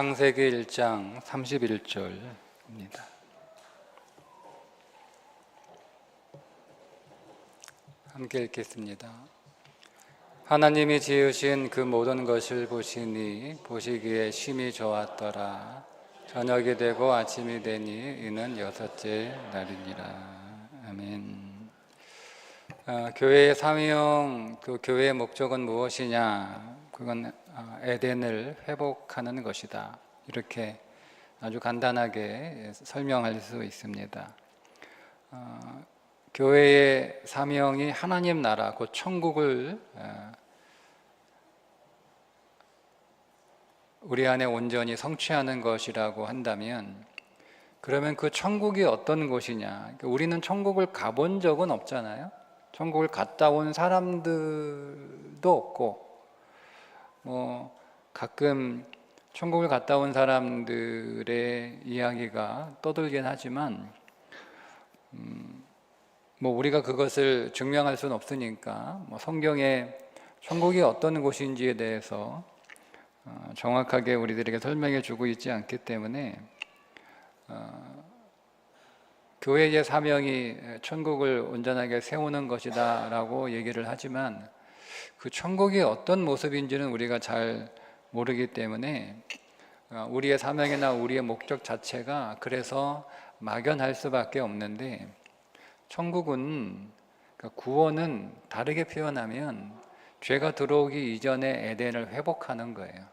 창세기 1장 31절입니다. 함께 읽겠습니다. 하나님이 지으신 그 모든 것을 보시니 보시기에 심히 좋았더라. 저녁이 되고 아침이 되니 이는 여섯째 날이니라. 아멘. 교회의 사명, 그 교회의 목적은 무엇이냐? 그건 에덴을 회복하는 것이다. 이렇게 아주 간단하게 설명할 수 있습니다. 교회의 사명이 하나님 나라, 곧 천국을 우리 안에 온전히 성취하는 것이라고 한다면, 그러면 그 천국이 어떤 곳이냐? 우리는 천국을 가본 적은 없잖아요. 천국을 갔다 온 사람들도 없고, 가끔 천국을 갔다 온 사람들의 이야기가 떠돌긴 하지만, 우리가 그것을 증명할 수는 없으니까 성경에 천국이 어떤 곳인지에 대해서 정확하게 우리들에게 설명해 주고 있지 않기 때문에 교회의 사명이 천국을 온전하게 세우는 것이다 라고 얘기를 하지만, 그 천국이 어떤 모습인지는 우리가 잘 모르기 때문에 우리의 사명이나 우리의 목적 자체가 그래서 막연할 수밖에 없는데, 천국은, 구원은 다르게 표현하면 죄가 들어오기 이전에 에덴을 회복하는 거예요.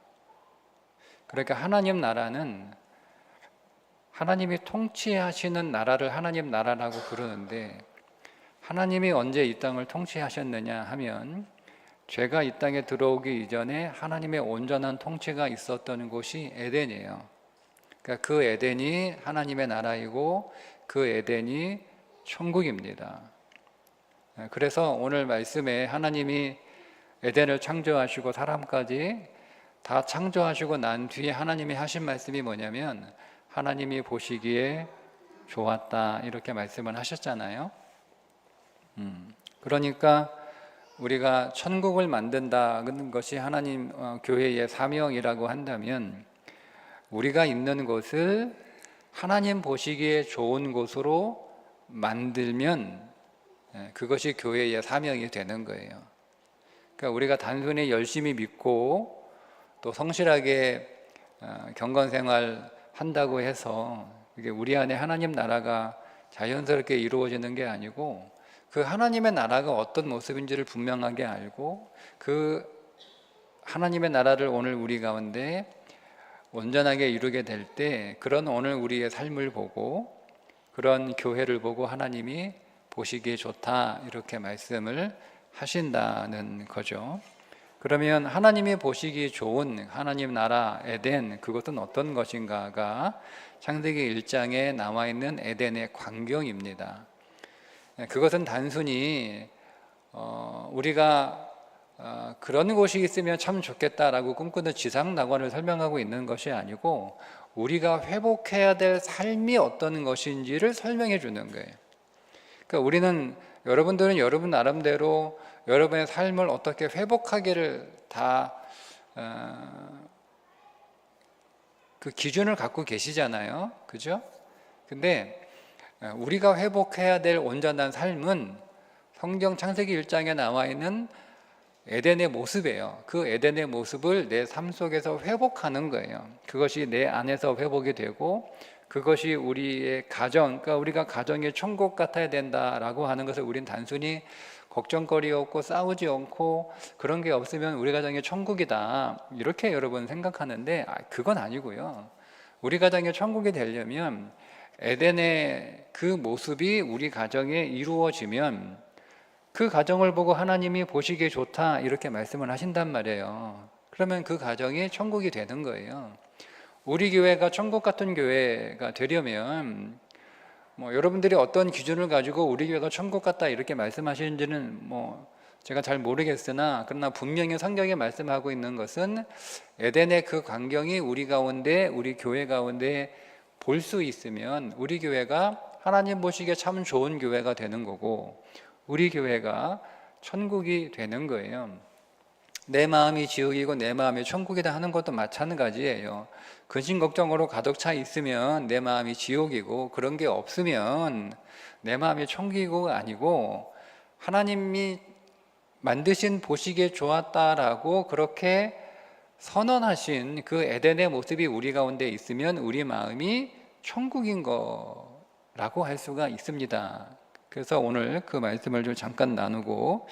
그러니까 하나님 나라는 하나님이 통치하시는 나라를 하나님 나라라고 부르는데, 하나님이 언제 이 땅을 통치하셨느냐 하면 죄가 이 땅에 들어오기 이전에 하나님의 온전한 통치가 있었던 곳이 에덴이에요. 그러니까 그 에덴이 하나님의 나라이고 그 에덴이 천국입니다. 그래서 오늘 말씀에 하나님이 에덴을 창조하시고 사람까지 다 창조하시고 난 뒤에 하나님이 하신 말씀이 뭐냐면, 하나님이 보시기에 좋았다, 이렇게 말씀을 하셨잖아요. 그러니까 우리가 천국을 만든다는 것이 하나님 교회의 사명이라고 한다면, 우리가 있는 곳을 하나님 보시기에 좋은 곳으로 만들면 그것이 교회의 사명이 되는 거예요. 그러니까 우리가 단순히 열심히 믿고 또 성실하게 경건생활 한다고 해서 이게 우리 안에 하나님 나라가 자연스럽게 이루어지는 게 아니고, 그 하나님의 나라가 어떤 모습인지를 분명하게 알고 그 하나님의 나라를 오늘 우리 가운데 온전하게 이루게 될 때, 그런 오늘 우리의 삶을 보고 그런 교회를 보고 하나님이 보시기에 좋다, 이렇게 말씀을 하신다는 거죠. 그러면 하나님이 보시기 좋은 하나님 나라 에덴, 그것은 어떤 것인가가 창세기 1장에 나와 있는 에덴의 광경입니다. 그것은 단순히 우리가 그런 곳이 있으면 참 좋겠다라고 꿈꾸는 지상낙원을 설명하고 있는 것이 아니고, 우리가 회복해야 될 삶이 어떤 것인지를 설명해 주는 거예요. 그러니까 우리는, 여러분들은 여러분 나름대로 여러분의 삶을 어떻게 회복하기를 다 그 기준을 갖고 계시잖아요. 그죠? 근데 우리가 회복해야 될 온전한 삶은 성경 창세기 1장에 나와 있는 에덴의 모습이에요. 그 에덴의 모습을 내 삶 속에서 회복하는 거예요. 그것이 내 안에서 회복이 되고, 그것이 우리의 가정, 그러니까 우리가 가정의 천국 같아야 된다라고 하는 것을 우린 단순히 걱정거리 없고 싸우지 않고 그런 게 없으면 우리 가정의 천국이다, 이렇게 여러분 생각하는데, 그건 아니고요. 우리 가정의 천국이 되려면 에덴의 그 모습이 우리 가정에 이루어지면 그 가정을 보고 하나님이 보시기에 좋다, 이렇게 말씀을 하신단 말이에요. 그러면 그 가정이 천국이 되는 거예요. 우리 교회가 천국 같은 교회가 되려면 여러분들이 어떤 기준을 가지고 우리 교회가 천국 같다 이렇게 말씀하시는지는 제가 잘 모르겠으나, 그러나 분명히 성경에 말씀하고 있는 것은 에덴의 그 광경이 우리 가운데, 우리 교회 가운데 볼 수 있으면 우리 교회가 하나님 보시기에 참 좋은 교회가 되는 거고, 우리 교회가 천국이 되는 거예요. 내 마음이 지옥이고 내 마음이 천국이다 하는 것도 마찬가지예요. 근심 걱정으로 가득 차 있으면 내 마음이 지옥이고, 그런 게 없으면 내 마음이 천국이고 아니고, 하나님이 만드신 보시기에 좋았다라고 그렇게 선언하신 그 에덴의 모습이 우리 가운데 있으면 우리 마음이 천국인 거라고 할 수가 있습니다. 그래서 오늘 그 말씀을 좀 잠깐 나누고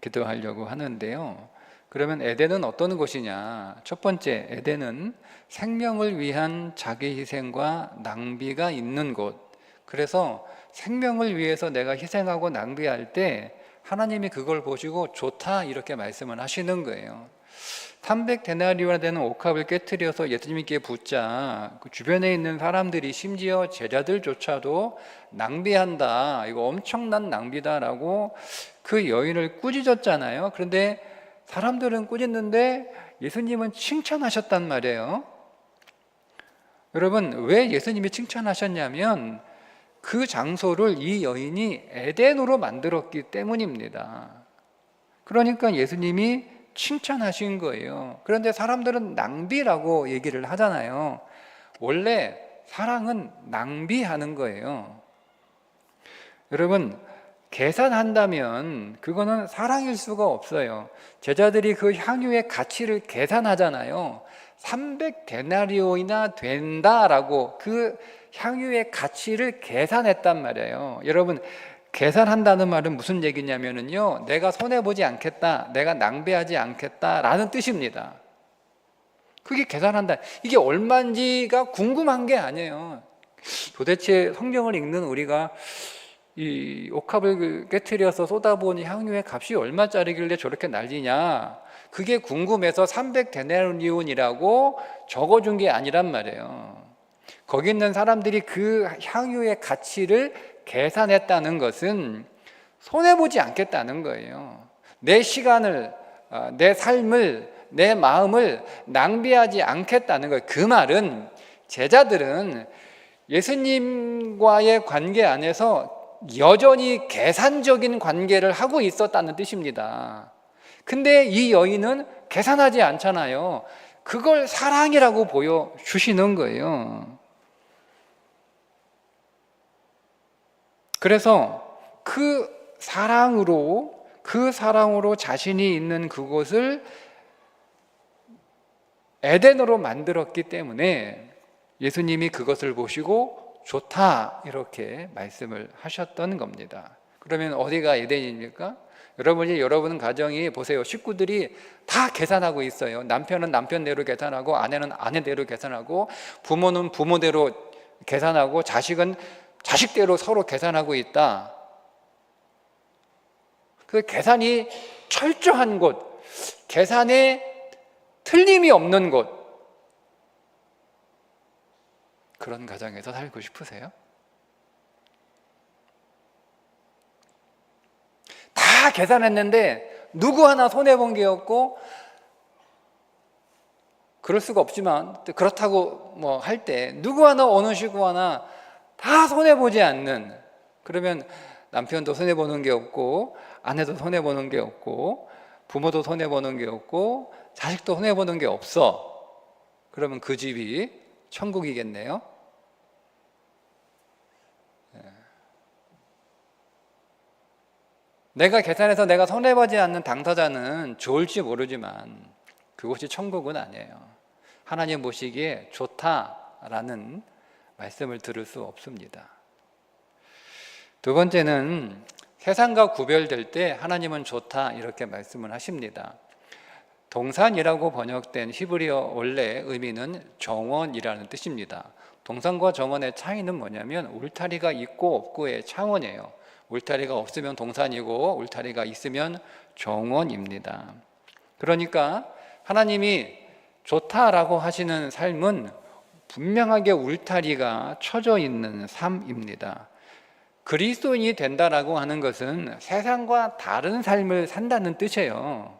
기도하려고 하는데요. 그러면 에덴은 어떤 곳이냐? 첫 번째, 에덴은 생명을 위한 자기 희생과 낭비가 있는 곳. 그래서 생명을 위해서 내가 희생하고 낭비할 때 하나님이 그걸 보시고 좋다 이렇게 말씀을 하시는 거예요. 300데나리온이나 되는 옥합을 깨트려서 예수님께 붙자 그 주변에 있는 사람들이, 심지어 제자들조차도 낭비한다, 이거 엄청난 낭비다라고 그 여인을 꾸짖었잖아요. 그런데 사람들은 꾸짖는데 예수님은 칭찬하셨단 말이에요. 여러분, 왜 예수님이 칭찬하셨냐면 그 장소를 이 여인이 에덴으로 만들었기 때문입니다. 그러니까 예수님이 칭찬하신 거예요. 그런데 사람들은 낭비라고 얘기를 하잖아요. 원래 사랑은 낭비하는 거예요. 여러분, 계산한다면 그거는 사랑일 수가 없어요. 제자들이 그 향유의 가치를 계산하잖아요. 300데나리온이나 된다라고 그 향유의 가치를 계산했단 말이에요. 여러분, 계산한다는 말은 무슨 얘기냐면요, 내가 손해보지 않겠다, 내가 낭비하지 않겠다라는 뜻입니다. 그게 계산한다. 이게 얼마인지가 궁금한 게 아니에요. 도대체 성경을 읽는 우리가 이 옥합을 깨트려서 쏟아부은 향유의 값이 얼마짜리길래 저렇게 난리냐, 그게 궁금해서 300데나리온이라고 적어준 게 아니란 말이에요. 거기 있는 사람들이 그 향유의 가치를 계산했다는 것은 손해보지 않겠다는 거예요. 내 시간을, 내 삶을, 내 마음을 낭비하지 않겠다는 거예요. 그 말은 제자들은 예수님과의 관계 안에서 여전히 계산적인 관계를 하고 있었다는 뜻입니다. 근데 이 여인은 계산하지 않잖아요. 그걸 사랑이라고 보여주시는 거예요. 그래서 그 사랑으로 자신이 있는 그곳을 에덴으로 만들었기 때문에 예수님이 그것을 보시고 좋다 이렇게 말씀을 하셨던 겁니다. 그러면 어디가 에덴입니까? 여러분 가정이 보세요. 식구들이 다 계산하고 있어요. 남편은 남편대로 계산하고, 아내는 아내대로 계산하고, 부모는 부모대로 계산하고, 자식은 자식대로 서로 계산하고 있다. 그 계산이 철저한 곳, 계산에 틀림이 없는 곳, 그런 가정에서 살고 싶으세요? 다 계산했는데 누구 하나 손해본 게 없고, 그럴 수가 없지만 그렇다고 뭐 할 때 누구 하나, 어느 식구 하나 다 손해보지 않는, 그러면 남편도 손해보는 게 없고, 아내도 손해보는 게 없고, 부모도 손해보는 게 없고, 자식도 손해보는 게 없어. 그러면 그 집이 천국이겠네요. 내가 계산해서 내가 손해보지 않는 당사자는 좋을지 모르지만 그곳이 천국은 아니에요. 하나님 보시기에 좋다라는 말씀을 들을 수 없습니다. 두 번째는 세상과 구별될 때 하나님은 좋다 이렇게 말씀을 하십니다. 동산이라고 번역된 히브리어 원래 의미는 정원이라는 뜻입니다. 동산과 정원의 차이는 뭐냐면 울타리가 있고 없고의 차원이에요. 울타리가 없으면 동산이고 울타리가 있으면 정원입니다. 그러니까 하나님이 좋다라고 하시는 삶은 분명하게 울타리가 쳐져 있는 삶입니다. 그리스도인이 된다라고 하는 것은 세상과 다른 삶을 산다는 뜻이에요.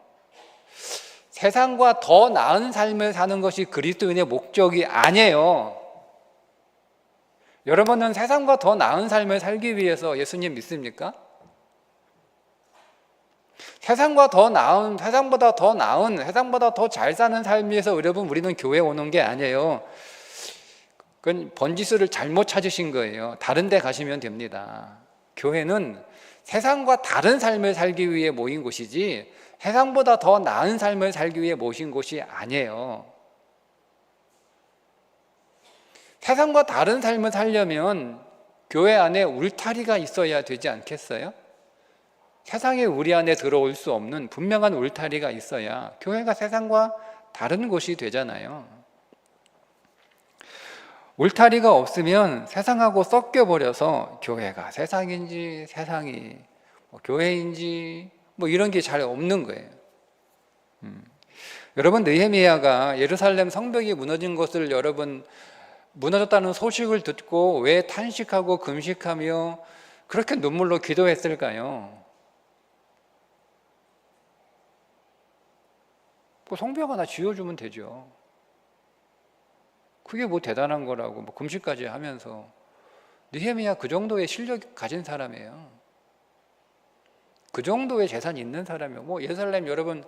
세상과 더 나은 삶을 사는 것이 그리스도인의 목적이 아니에요. 여러분은 세상과 더 나은 삶을 살기 위해서 예수님 믿습니까? 세상과 더 나은, 세상보다 더 나은, 세상보다 더 잘 사는 삶을 위해서 여러분 우리는 교회에 오는 게 아니에요. 그건 번지수를 잘못 찾으신 거예요. 다른 데 가시면 됩니다. 교회는 세상과 다른 삶을 살기 위해 모인 곳이지 세상보다 더 나은 삶을 살기 위해 모신 곳이 아니에요. 세상과 다른 삶을 살려면 교회 안에 울타리가 있어야 되지 않겠어요? 세상에 우리 안에 들어올 수 없는 분명한 울타리가 있어야 교회가 세상과 다른 곳이 되잖아요. 울타리가 없으면 세상하고 섞여버려서 교회가 세상인지 세상이 교회인지 이런 게 잘 없는 거예요. 여러분, 느헤미야가 예루살렘 성벽이 무너진 것을 여러분 무너졌다는 소식을 듣고 왜 탄식하고 금식하며 그렇게 눈물로 기도했을까요? 성벽 하나 지어주면 되죠. 그게 대단한 거라고 금식까지 하면서. 느헤미야 그 정도의 실력 가진 사람이에요. 그 정도의 재산이 있는 사람이에요. 예루살렘 여러분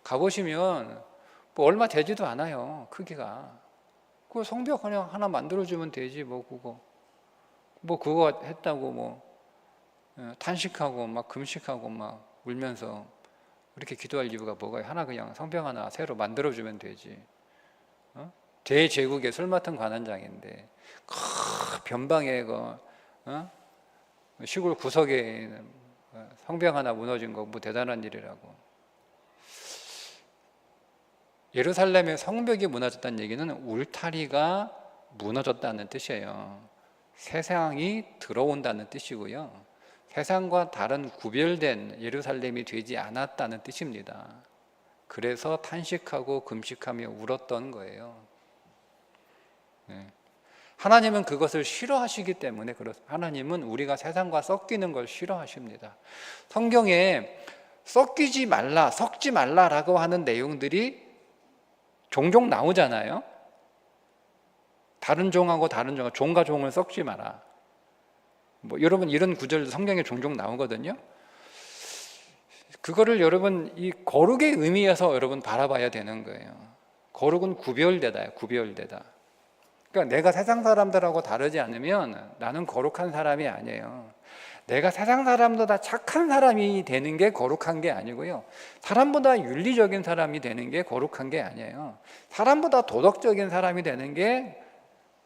가보시면 얼마 되지도 않아요. 크기가. 그 성벽 그냥 하나 만들어주면 되지 그거 했다고 탄식하고 금식하고 울면서 그렇게 기도할 이유가 뭐가 하나 그냥 성벽 하나 새로 만들어주면 되지. 대제국의 술 맡은 관원장인데 변방에 시골 구석에 성벽 하나 무너진 거 대단한 일이라고. 예루살렘의 성벽이 무너졌다는 얘기는 울타리가 무너졌다는 뜻이에요. 세상이 들어온다는 뜻이고요. 세상과 다른 구별된 예루살렘이 되지 않았다는 뜻입니다. 그래서 탄식하고 금식하며 울었던 거예요. 하나님은 그것을 싫어하시기 때문에 그렇습니다. 하나님은 우리가 세상과 섞이는 걸 싫어하십니다. 성경에 섞이지 말라, 섞지 말라라고 하는 내용들이 종종 나오잖아요. 다른 종하고 다른 종, 종과 종을 섞지 마라. 여러분 이런 구절 성경에 종종 나오거든요. 그거를 여러분 이 거룩의 의미에서 여러분 바라봐야 되는 거예요. 거룩은 구별되다, 구별되다. 그러니까 내가 세상 사람들하고 다르지 않으면 나는 거룩한 사람이 아니에요. 내가 세상 사람보다 착한 사람이 되는 게 거룩한 게 아니고요. 사람보다 윤리적인 사람이 되는 게 거룩한 게 아니에요. 사람보다 도덕적인 사람이 되는 게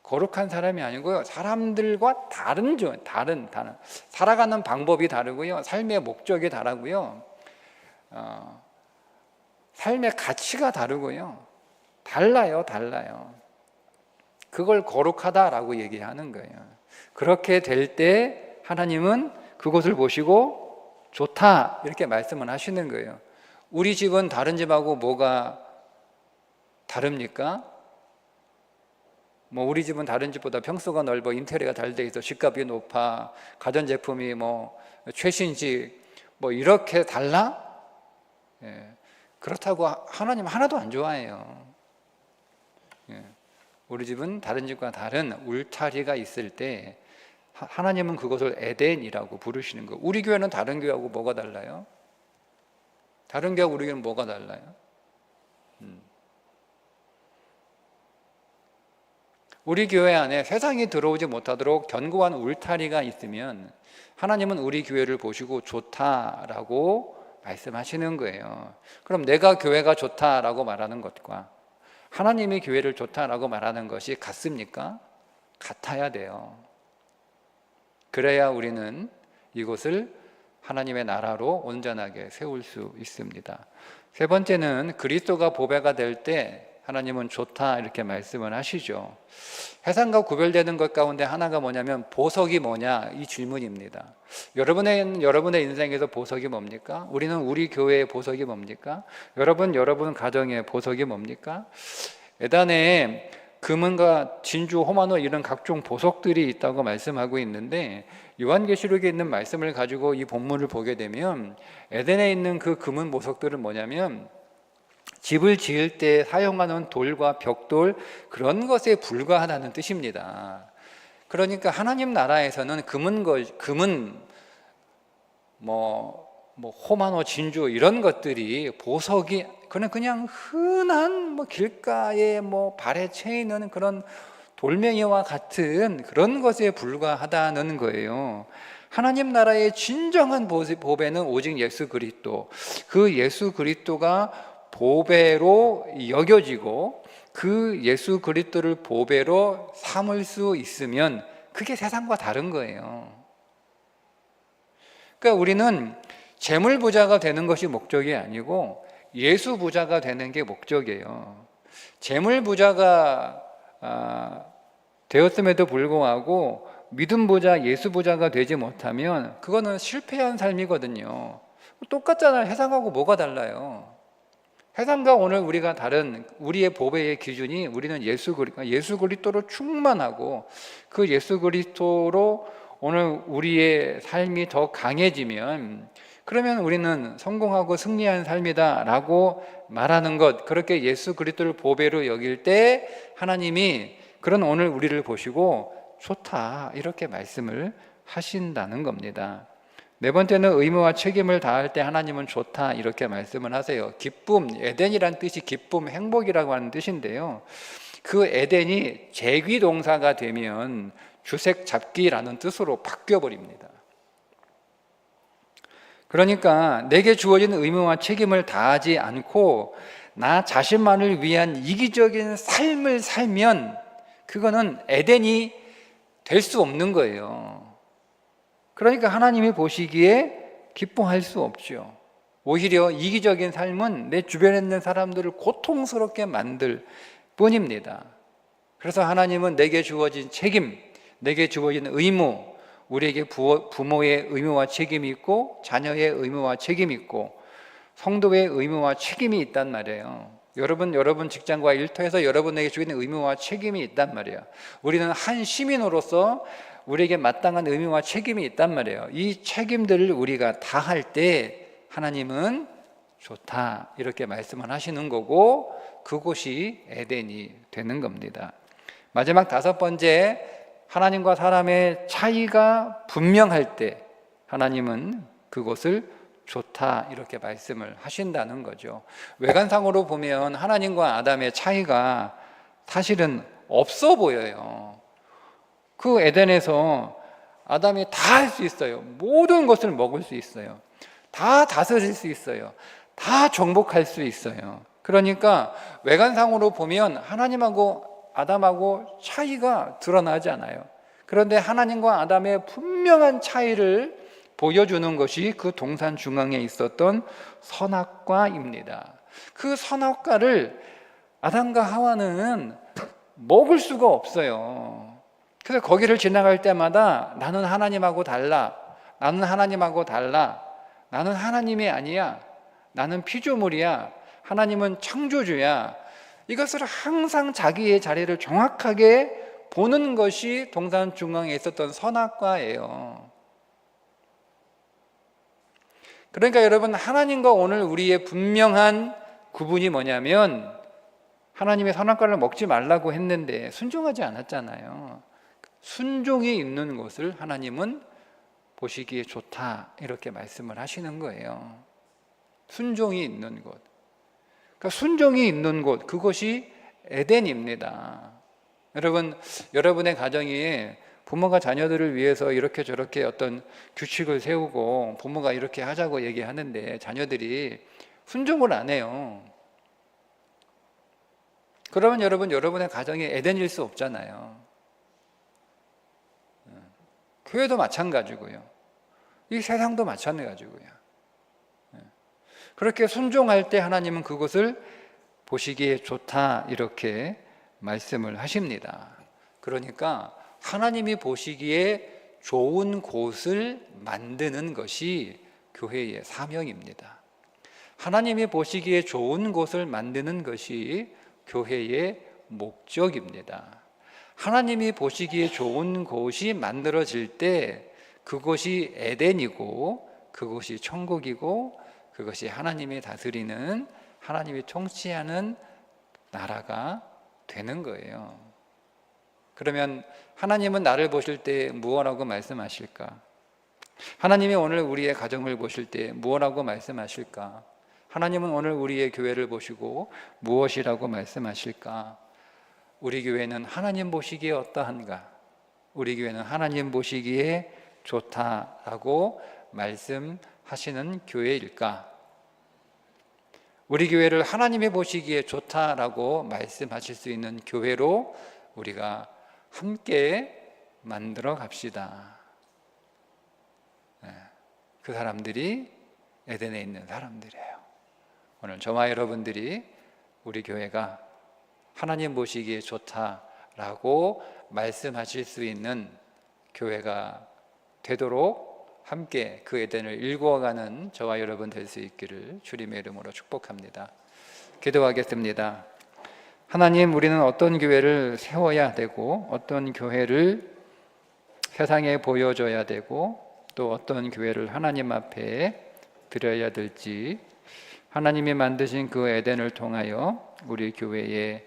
거룩한 사람이 아니고요. 사람들과 다른 살아가는 방법이 다르고요. 삶의 목적이 다르고요. 삶의 가치가 다르고요. 달라요. 그걸 거룩하다라고 얘기하는 거예요. 그렇게 될 때 하나님은 그것을 보시고 좋다 이렇게 말씀을 하시는 거예요. 우리 집은 다른 집하고 뭐가 다릅니까? 우리 집은 다른 집보다 평수가 넓어 인테리어가 잘 돼 있어 집값이 높아 가전제품이 최신식 이렇게 달라? 그렇다고 하나님 하나도 안 좋아해요. 우리 집은 다른 집과 다른 울타리가 있을 때 하나님은 그것을 에덴이라고 부르시는 거예요. 우리 교회는 다른 교회하고 뭐가 달라요? 다른 교회하고 우리 교회는 뭐가 달라요? 우리 교회 안에 세상이 들어오지 못하도록 견고한 울타리가 있으면 하나님은 우리 교회를 보시고 좋다라고 말씀하시는 거예요. 그럼 내가 교회가 좋다라고 말하는 것과 하나님이 교회를 좋다라고 말하는 것이 같습니까? 같아야 돼요. 그래야 우리는 이곳을 하나님의 나라로 온전하게 세울 수 있습니다. 세 번째는 그리스도가 보배가 될 때 하나님은 좋다 이렇게 말씀을 하시죠. 세상과 구별되는 것 가운데 하나가 뭐냐면 보석이 뭐냐 이 질문입니다. 여러분의 인생에서 보석이 뭡니까? 우리는 우리 교회의 보석이 뭡니까? 여러분 가정의 보석이 뭡니까? 예단에 금은과 진주, 호마노 이런 각종 보석들이 있다고 말씀하고 있는데 요한계시록에 있는 말씀을 가지고 이 본문을 보게 되면 에덴에 있는 그 금은 보석들은 뭐냐면 집을 지을 때 사용하는 돌과 벽돌 그런 것에 불과하다는 뜻입니다. 그러니까 하나님 나라에서는 금은 뭐 호마노 진주 이런 것들이 보석이 그냥 흔한 뭐 길가에 뭐 발에 채이는 그런 돌멩이와 같은 그런 것에 불과하다는 거예요. 하나님 나라의 진정한 보배는 오직 예수 그리스도, 그 예수 그리스도가 보배로 여겨지고 그 예수 그리스도를 보배로 삼을 수 있으면 그게 세상과 다른 거예요. 그러니까 우리는 재물 부자가 되는 것이 목적이 아니고 예수 부자가 되는 게 목적이에요. 재물 부자가 되었음에도 불구하고 믿음 부자, 예수 부자가 되지 못하면 그거는 실패한 삶이거든요. 똑같잖아요. 세상하고 뭐가 달라요? 세상과 오늘 우리가 다른 우리의 보배의 기준이 우리는 예수 그리스도로 충만하고 그 예수 그리스도로 오늘 우리의 삶이 더 강해지면 그러면 우리는 성공하고 승리한 삶이다라고 말하는 것, 그렇게 예수 그리스도를 보배로 여길 때 하나님이 그런 오늘 우리를 보시고 좋다 이렇게 말씀을 하신다는 겁니다. 네 번째는 의무와 책임을 다할 때 하나님은 좋다 이렇게 말씀을 하세요. 기쁨, 에덴이란 뜻이 기쁨, 행복이라고 하는 뜻인데요. 그 에덴이 제귀동사가 되면 주색 잡기라는 뜻으로 바뀌어 버립니다. 그러니까 내게 주어진 의무와 책임을 다하지 않고 나 자신만을 위한 이기적인 삶을 살면 그거는 에덴이 될 수 없는 거예요. 그러니까 하나님이 보시기에 기뻐할 수 없죠. 오히려 이기적인 삶은 내 주변에 있는 사람들을 고통스럽게 만들 뿐입니다. 그래서 하나님은 내게 주어진 책임, 내게 주어진 의무, 우리에게 부모의 의무와 책임이 있고 자녀의 의무와 책임이 있고 성도의 의무와 책임이 있단 말이에요. 여러분 직장과 일터에서 여러분에게 주어진 의무와 책임이 있단 말이에요. 우리는 한 시민으로서 우리에게 마땅한 의무와 책임이 있단 말이에요. 이 책임들을 우리가 다할 때 하나님은 좋다 이렇게 말씀을 하시는 거고 그곳이 에덴이 되는 겁니다. 마지막 다섯 번째, 하나님과 사람의 차이가 분명할 때 하나님은 그것을 좋다 이렇게 말씀을 하신다는 거죠. 외관상으로 보면 하나님과 아담의 차이가 사실은 없어 보여요. 그 에덴에서 아담이 다 할 수 있어요. 모든 것을 먹을 수 있어요. 다 다스릴 수 있어요. 다 정복할 수 있어요. 그러니까 외관상으로 보면 하나님하고 아담하고 차이가 드러나지 않아요. 그런데 하나님과 아담의 분명한 차이를 보여주는 것이 그 동산 중앙에 있었던 선악과입니다. 그 선악과를 아담과 하와는 먹을 수가 없어요. 그래서 거기를 지나갈 때마다 나는 하나님하고 달라, 나는 하나님하고 달라, 나는 하나님이 아니야, 나는 피조물이야, 하나님은 창조주야, 이것을 항상 자기의 자리를 정확하게 보는 것이 동산 중앙에 있었던 선악과예요. 그러니까 여러분, 하나님과 오늘 우리의 분명한 구분이 뭐냐면 하나님의 선악과를 먹지 말라고 했는데 순종하지 않았잖아요. 순종이 있는 것을 하나님은 보시기에 좋다 이렇게 말씀을 하시는 거예요. 순종이 있는 곳, 그러니까 순종이 있는 곳, 그것이 에덴입니다. 여러분, 여러분의 가정이 부모가 자녀들을 위해서 이렇게 저렇게 어떤 규칙을 세우고 부모가 이렇게 하자고 얘기하는데 자녀들이 순종을 안 해요. 그러면 여러분의 가정이 에덴일 수 없잖아요. 교회도 마찬가지고요. 이 세상도 마찬가지고요. 그렇게 순종할 때 하나님은 그것을 보시기에 좋다 이렇게 말씀을 하십니다. 그러니까 하나님이 보시기에 좋은 곳을 만드는 것이 교회의 사명입니다. 하나님이 보시기에 좋은 곳을 만드는 것이 교회의 목적입니다. 하나님이 보시기에 좋은 곳이 만들어질 때 그것이 에덴이고 그것이 천국이고 그것이 하나님이 다스리는, 하나님이 통치하는 나라가 되는 거예요. 그러면 하나님은 나를 보실 때 무엇라고 말씀하실까? 하나님이 오늘 우리의 가정을 보실 때 무엇이라고 말씀하실까? 하나님은 오늘 우리의 교회를 보시고 무엇이라고 말씀하실까? 우리 교회는 하나님 보시기에 어떠한가? 우리 교회는 하나님 보시기에 좋다라고 말씀하시는 교회일까? 우리 교회를 하나님이 보시기에 좋다라고 말씀하실 수 있는 교회로 우리가 함께 만들어 갑시다. 그 사람들이 에덴에 있는 사람들이에요. 오늘 저와 여러분들이 우리 교회가 하나님 보시기에 좋다라고 말씀하실 수 있는 교회가 되도록 함께 그 에덴을 일구어가는 저와 여러분 될 수 있기를 주님의 이름으로 축복합니다. 기도하겠습니다. 하나님, 우리는 어떤 교회를 세워야 되고 어떤 교회를 세상에 보여줘야 되고 또 어떤 교회를 하나님 앞에 드려야 될지 하나님이 만드신 그 에덴을 통하여 우리 교회에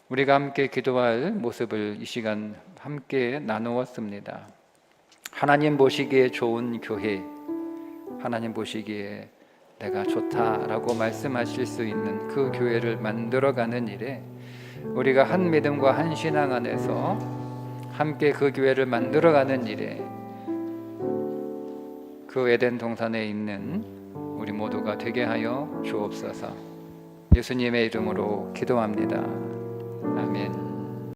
우리가 함께 기도할 모습을 이 시간 함께 나누었습니다. 하나님 보시기에 좋은 교회, 하나님 보시기에 내가 좋다라고 말씀하실 수 있는 그 교회를 만들어가는 일에 우리가 한 믿음과 한 신앙 안에서 함께 그 교회를 만들어가는 일에 그 에덴 동산에 있는 우리 모두가 되게 하여 주옵소서. 예수님의 이름으로 기도합니다. 아멘.